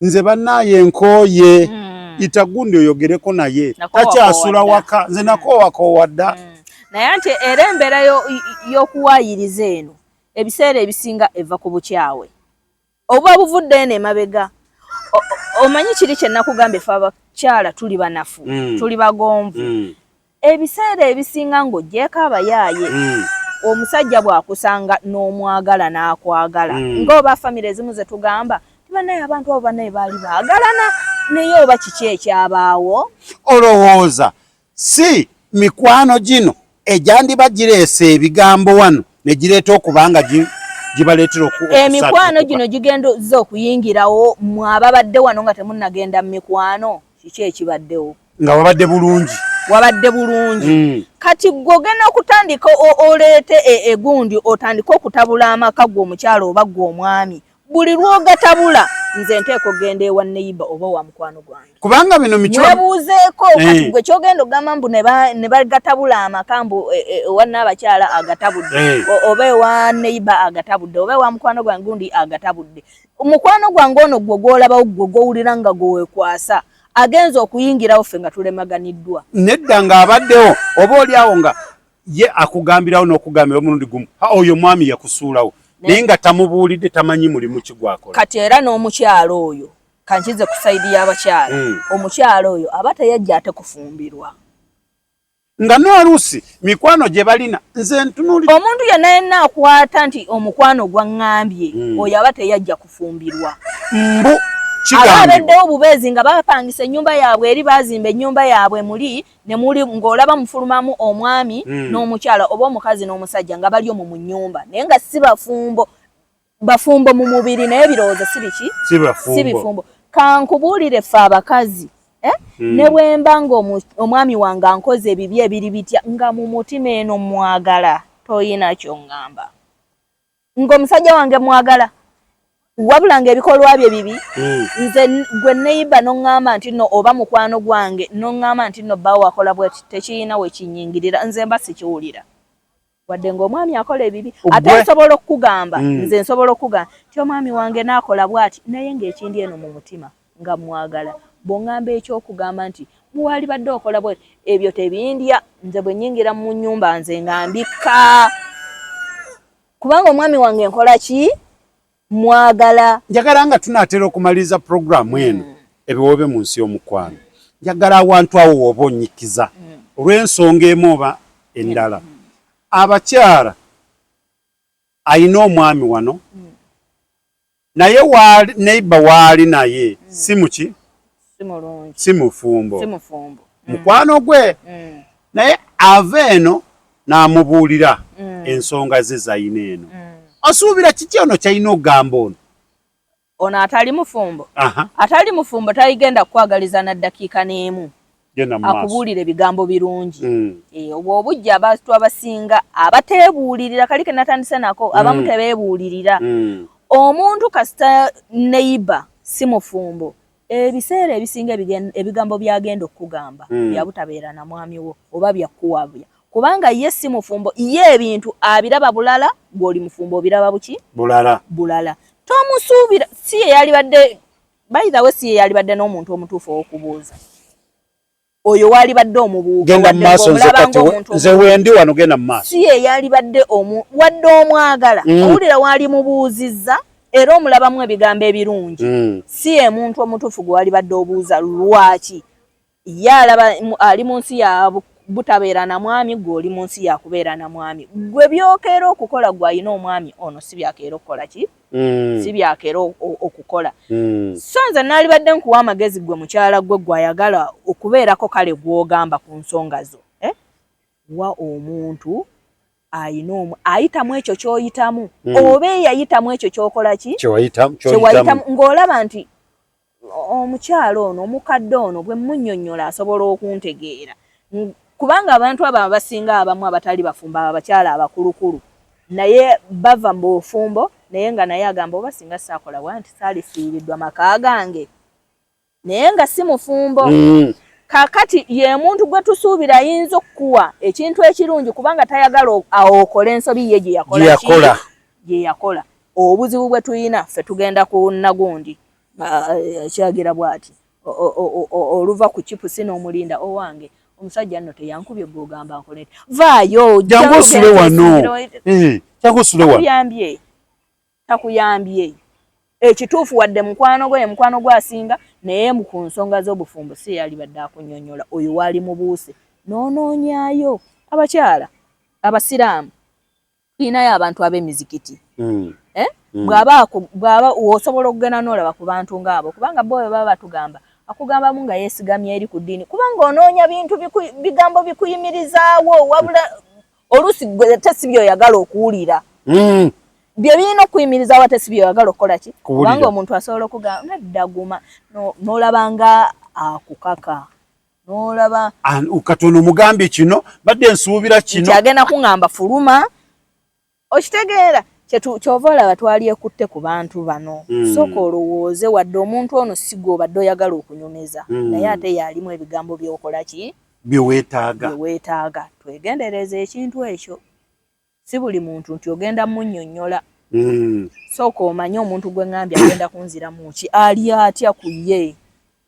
nze bannaaye enkooye itagundi oyogereko naye takyasula waka nze nakoowakowa dda naye ati era embeera y'okuwaayiriza eno ebiseera ebisinga eva ku bukyawe obuba buvudde eno emabega omanyi kiri kye nakugamba efe abakyala tuli banafu tuli bagonvu ebiseera ebisinga ng'oggyeko abayaaye omusajja bw'akusanga n'omwagala n'akwagala ng'oba famire ezimu ze tugamba banaye abantu abo banaye baali baagalana naye oba kiki ekyabaawo olowooza si mikwano gino egyandiba gireesa ebigambo wano ne gireeta okubanga gibaleetera emikwano gino gigendoza okuyingirawo mwababadde wano nga temunnagenda mu mikwano kiki ekibaddewo nga wabadde bulungi kati gwe ogenda okutandika oleete egundi otandika okutabula amaka gwe omukyalo oba gwe omwami buli lwogatabula nze nteeka ogenda ewa neyiba oba wa mukwano gwange kubanga bino mwebuuzeeko kati gwe kyogenda ogamba mbu ne bagatabula amaka mbu ewa n'abakyala agatabudde oba ewa neyiba agatabudde oba ewa mukwano gwange gundi agatabudde omukwano gwange ono gwe gwolabawo gwe gwowulira nga gwewekwasa agenza okuyingirawo ffe nga tulemaganiddwa nedda ng'abaddewo oba oli awo nga ye akugambirawo n'okugambira omulundi gumu oyo mwami yakusuulawo naye nga tamubuulidde tamanyi mulimu kigwakola kati era n'omukyalo oyo kankize ku sayidi y'abakyala omukyalo oyo aba teyajja ate kufumbirwa nga n'oluusi mikwano gye balina nze ntunuulira omuntu yenna yenna akwata nti omukwano gwaŋŋambye oyo aba teyajja kufumbirwa mbu ababeddewo bubeezi nga bapangisa ennyumba yaabwe eri baazimba ennyumba yaabwe muli ne muli ng'olaba mufulumamu omwami n'omukyala oba omukazi n'omusajja nga bali omwo mu nnyumba naye nga si bafumbo mu mubiri naye birowoozo si bifumbo kankubuulire ffe abakazi ne bwe mba nga omwami wange ankoze ebibi ebiri bitya nga mu mutima eno mwagala toyina ky'oŋŋamba ng'omusajja wange mwagala wabulanga ebikolwa bye bibi nze gwe neyiba n'oŋŋamba nti no oba mukwano gwange n'oŋŋamba nti no bbawo akola bweti tekiyina we kinyingirira nze mba sikiwulira wadde ng'omwami akola ebibi ate nsobola okukugamba nze nsobola okukugamba ti omwami wange n'akola bw'ati naye ng'ekindi eno mu mutima nga mwagala bw'oŋŋamba ekyokugamba nti muwaali badde okola bweti ebyo tebindya nze bwe nnyingira mu nnyumba nze nga mbikka kubanga omwami wange nkola ki mwagala njagala nga tunaatera okumaliriza puroguramu eno ebiwoobe mu nsi y'omukwano njagala awantu awo wooba onnyikiza olw'ensonga emu oba endala abakyala ayina omwami wano naye neiba waali naye si muki si mufumbo mukwano gwe naye ava eno n'amubuulira ensonga ze zayina eno asuubira kiki ono kyalina okugamba ono ono atali mufumbo atali mufumbo tayigenda kwagaliza na dakika n'emu akubuulira ebigambo birungi obwo obujja abantu abasinga abateebuulirira kali ke natandise nako abamu tebeebuulirira omuntu kasita neighbor si mufumbo ebiseera ebisinga ebigambo byagenda okugamba byabutabeera na mwami wo oba byakuwabya kubanga ye si mufumbo ye ebintu abiraba bulala gw'oli mufumbo obiraba buki bulala tomusuubira si ye yali badde by the way si ye yali badde n'omuntu omutuufu okubuuza oyo wali badde omubuuga genda maaso nze wendi wano genda maaso si ye yali badde wadde omwagala owulira wali mubuuzizza era omulabamu ebigambo ebirungi si ye muntu omutuufu gwe wali badde obuuza lwaki ye alaba ali mu nsi ya butabeera na mwami gw'oli mu nsi ya kubeera na mwami gwe byokeera okukola gw'alina omwami ono si byakeera okukola ki si byakeera okukola so nze naali badde nkuwa amagezi gwe mukyala gwe gw'ayagala okubeerako kale gw'ogamba ku nsonga zo wa omuntu ayitamu ekyo ky'oyitamu oba eyayitamu ekyo ky'okola ki kyewayitamu ng'olaba nti omukyala ono omukadde ono bwe munnyonnyola asobola okuntegeera kubanga abantu abo abasinga abamu abatali bafumba abakyala abakulukulu naye bava mu bufumbo naye nga naye agamba oba singa saakola wanti saalifiiriddwa maka gange naye nga si mufumbo kakati ye muntu gwe tusuubira ayinza okukuwa ekintu ekirungi kubanga tayagala okole ensobi ye gye yakola obuzibu bwe tuyina ffe tugenda ku nagundi kyagira bw'ati oluva ku kipusi n'omulinda owange omusajja nno teyankubye gw'ogamba nkole vaayo jangu osule wano takuyambye ekituufu wadde mukwano gwe asinga naye ku nsonga z'obufumbo si yali badde akunnyonnyola oyo waali mubuuse noonoonyaayo abakyala abasiraamu tulinayo abantu ab'emizikiti bw'aba osobola okugenda n'olaba ku bantu ng'abo kubanga bo baba batugamba akugambamu nga yeesigamye eri ku ddiini kubanga onoonya bintu bigambo bikuyimirizaawo wabula oluusi ate si byoyagala okuwulira bye birina okuyimirizaawo ate si byoyagala okukola ki kubanga omuntu asobola okugamba naddaguma n'olaba nga akukaka n'olaba katono omugambye kino badde nsuubira kino kyagenda kuŋŋamba fuluma okitegeera kyova olaba twali ekutte ku bantu bano sooka olowooze wadde omuntu ono si gwe obadde oyagala okunyumeza naye ate yalimu ebigambo by'okola ki byeweetaaga twegendereza ekintu ekyo si buli muntu nti ogenda munnyonnyola sooka omanye omuntu gwe ŋŋambye agenda kunziramu ki ali atya ku ye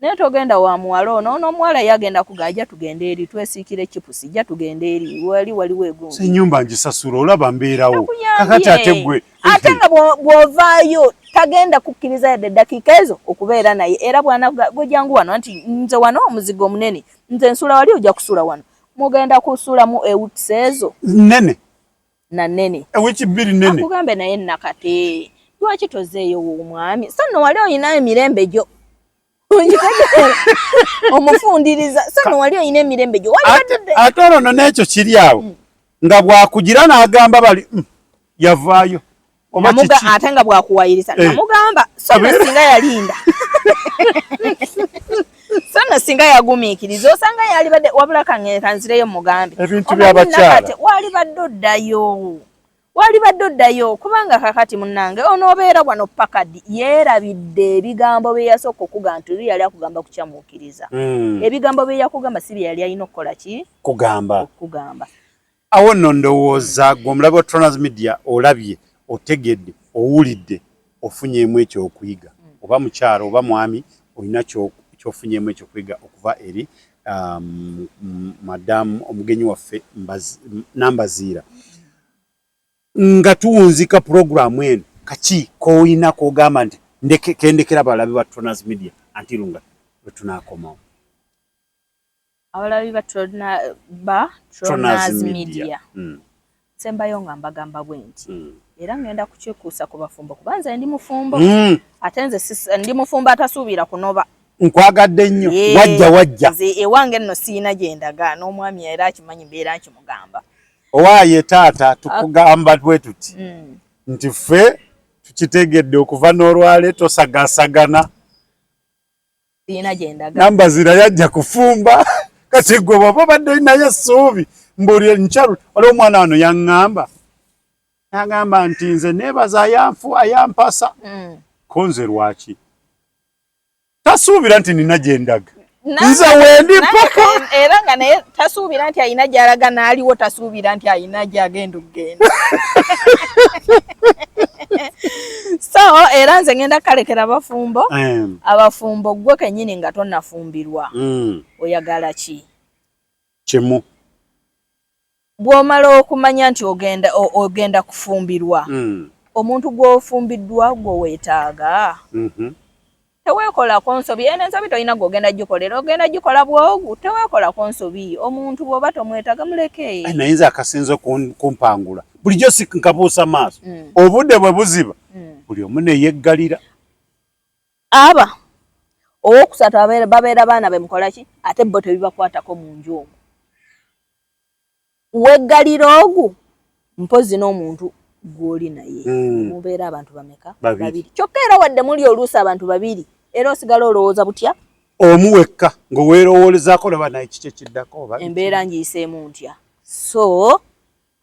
naye togenda wa muwala ono omuwala yagenda kugajja tugenda eri twesiikire kipusi jja tugenda eri waliwo egundi senyumba ngisasula olaba mbeerawo kakati ate gwe ate nga bw'ovaayo tagenda kukkiriza yadde eddakiika ezo okubeera naye era bwana gwe jangu wano nti nze wano omuzigo munene nze nsula wali ojja kusula wano mugenda kusulamu ewikisi ezo nnene na nnene ewiki bbiri nnene akugambe naye nakate lwaki tozeeyo omwami so nno wali oyinayo emirembe gyo omufundiriza so nno wali oyina emirembe gyo ate ono n'ekyo kiri awo nga bwakugira n'agamba bali yavaayo ate nga bwakuwayiriza namugamba so nno singa yalinda so nno singa yagumiikiriza osanga yali badde wabula kanzireyo mugambe ebintu by'abakyala wali badde oddayo kubanga kakati munnange onoobeera wano pakadi yeerabidde ebigambo bye yasooka okugamba nti oli yali akugamba kukyamuukiriza ebigambo bye yakugamba si bye yali alina okukola ki okugamba awo nno ndowooza gwe omulabe wa Tronaz Media olabye otegedde owulidde ofunyeemu ekyokuyiga oba mukyala oba mwami olina kyofunyeemu ekyokuyiga okuva eri madamu omugenyi waffe Nambaziira nga tuwunzika programu eno kaki koyina kogamba nti kendekera abalabi ba Tronaz Media anti lunga wetunakomawo abalabi ba Tronaz Media sembayo nga mbagamba bwenti era ngenda kukyekuusa ku bafumbo kubanza ndi mufumbo ate nze ndi mufumbo atasuubira kunoba nkwagadde nnyo wajja nze ewange nno siina gyendaga n'omwami era akimanyi mbeera nkimugamba owaaye taata tukugamba bwe tuti nti ffe tukitegedde okuva n'olwale tosagasagana sina gyendaga namba zira yajja kufumba kati gwe bw'oba badde naye essuubi mbuli nchalu waliwo omwana wano yaŋŋamba nti nze neebaza ayampasa konze lwaki tasuubira nti nina gyendaga nze wendi paka era nga naye tasuubira nti ayina gy'alaga n'aliwo tasuubira nti ayina gy'agenda okugenda so era nze ngenda kalekera abafumbo gwe kennyini nga tonnafumbirwa oyagala ki kimu bw'omala okumanya nti ogenda kufumbirwa omuntu gw'ofumbiddwa gwe weetaaga teweekolako nsobi ene ensobi tolina gw'ogenda gikolera ogenda gikola bwogu teweekolako nsobi omuntu bw'oba tomwetaaga muleke naye nze akasinza kumpangula bulijjo nkabuusa maaso obudde bwe buziba buli omu neyeggalira aba owokusatu babeera baana be mukola ki ate bo tebibakwatako mu nju omwo weggalira ogu mpozi n'omuntu gw'oli naye mubeera abantu bameka babiri kyokka era wadde muli oluusi abantu babiri era osigala olowooza butya omu wekka ng'oweerowoolezaako olaba naye kiki ekiddako embeera ngiyiseemu ntya so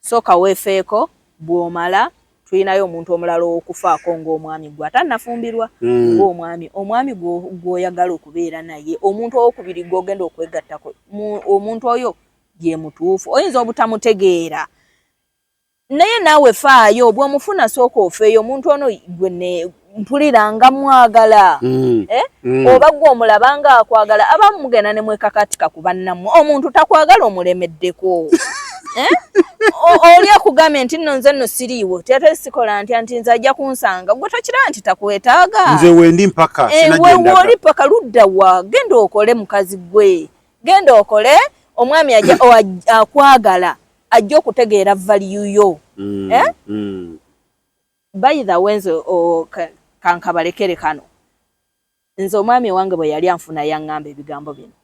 sooka weefeeko bw'omala tulinayo omuntu omulala ow'okufaako ng'omwami gwe atannafumbirwa ng'omwami gw'oyagala okubeera naye omuntu owokubiri gw'ogenda okwegattako omuntu oyo ye mutuufu oyinza obutamutegeera naye naawe faayo bw'omufuna sooka ofeeyo omuntu ono gwe mpuliranga mwagala oba gwe omulabanga akwagala abamu mugenda ne mwekakatika ku bannammwe omuntu takwagala omulemeddeko oli akugambye nti nno nze nno siriiwo tete sikola ntya nti nze ajja kunsanga gwe tokiraba nti takwetaaga nze wendi mpaka weewoli paka ludda wa genda okole mukazi gwe genda okole omwami akwagala ajja okutegeera value yo by the way nze kankabalekere kano nze omwami wange bwe yali anfuna yaŋŋamba ebigambo bino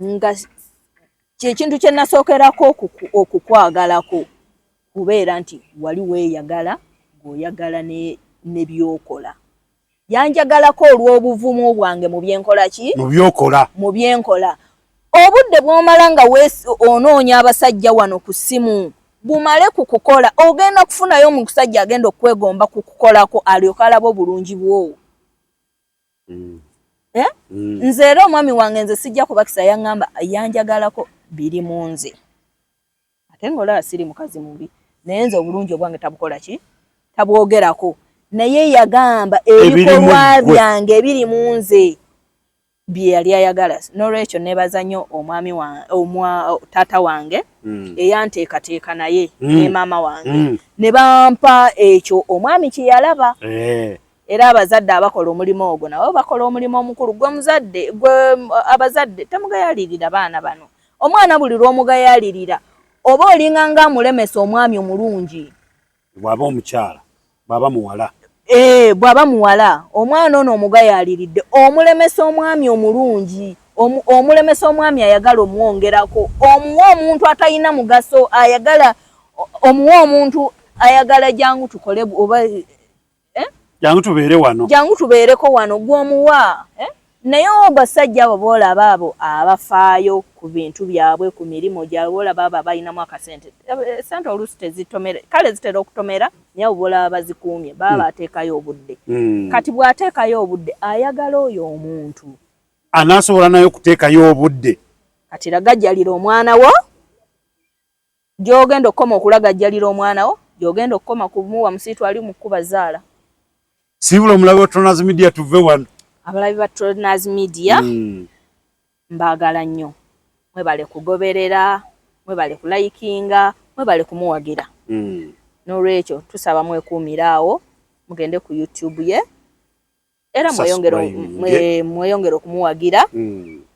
nga kyekintu kye nasookerako okukwagalako kubeera nti wali weeyagala ng'oyagala ne byokola yanjagalako olw'obuvumu bwange mu byenkola ki mu byenkola obudde bw'omala nga onoonya abasajja wano ku ssimu bumale ku kukola ogenda kufunayo omusajja agenda okwegomba ku kukolako alyoka alaba obulungi bwowo nze era omwami wange nze sijja kubakisa yaŋŋamba yanjagalako biri mu nze ate ng'olaba siri mukazi mubi naye nze obulungi obwange tabukola ki tabwogerako naye yagamba ebikolwa byange ebiri mu nze bye yali ayagala n'olwekyo neebaza nnyo taata wange eyanteekateeka naye ne maama wange ne bampa ekyo omwami kye yalaba era abazadde abakola omulimu ogwo nabo bakola omulimu omukulu abazadde temugayalirira baana bano omwana buli lw'omugayalirira oba olinga nga amulemesa omwami omulungi bw'aba omukyala bw'aba muwala bw'aba muwala omwana ono omugayaliridde omulemesa omwami omulungi omulemesa omwami ayagala omwongerako omuwa omuntu atalina mugaso ayagala omuwa omuntu ayagala jangu tukole oba jangu tubeereko wano gw'omuwa naye basajja abo boolaba abo abafaayo ku bintu byabwe ku mirimu gyabwe boolaba abo abalinamu akasente sente oluusi tezitomera kale zitera okutomera naye abo boolaba bazikuumye baba bateekayo obudde kati bw'ateekayo obudde ayagala oyo omuntu anaasobola naye okuteekayo obudde kati lagajjalira omwana wo gy'ogenda okukoma okulagajjalira omwana wo gy'ogenda okukoma kumuwa musiitu ali mu kkuba zaala sibula omulabe wa Tronaz Media tuve wano abalabi ba Tronaz Media mbaagala nnyo mwebale kugoberera mwebale kulayikinga mwebale kumuwagira n'olwekyo tusaba mwekuumiraawo mugende ku YouTube ye era mweyongere okumuwagira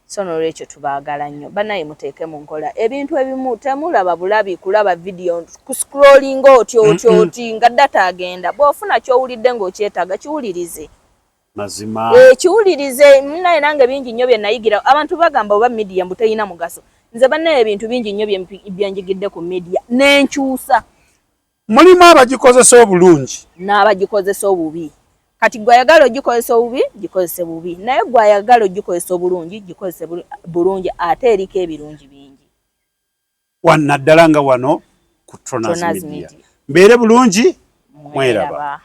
so n'olwekyo tubaagala nnyo bannaye muteeke mu nkola ebintu ebimu temulaba bulabi kulaba video kuscrollinga oti nga data agenda bw'ofuna ky'owulidde ng'okyetaaga kiwulirize mazima kiwulirize naye nange bingi nnyo bye nayigira abantu bagamba oba media mbu terina mugaso nze bannaye ebintu bingi nnyo bye njigidde ku media n'enkyusa mulimu abagikozesa obulungi n'abagikozesa obubi. Kati gwayagala ogikozesa obubi gikozese bubi, naye gwayagala ogikozesa obulungi gikozese bulungi, ate eriko ebirungi bingi. Wannaddala nga wano ku Tronas Media. Mbeere bulungi, mweraba.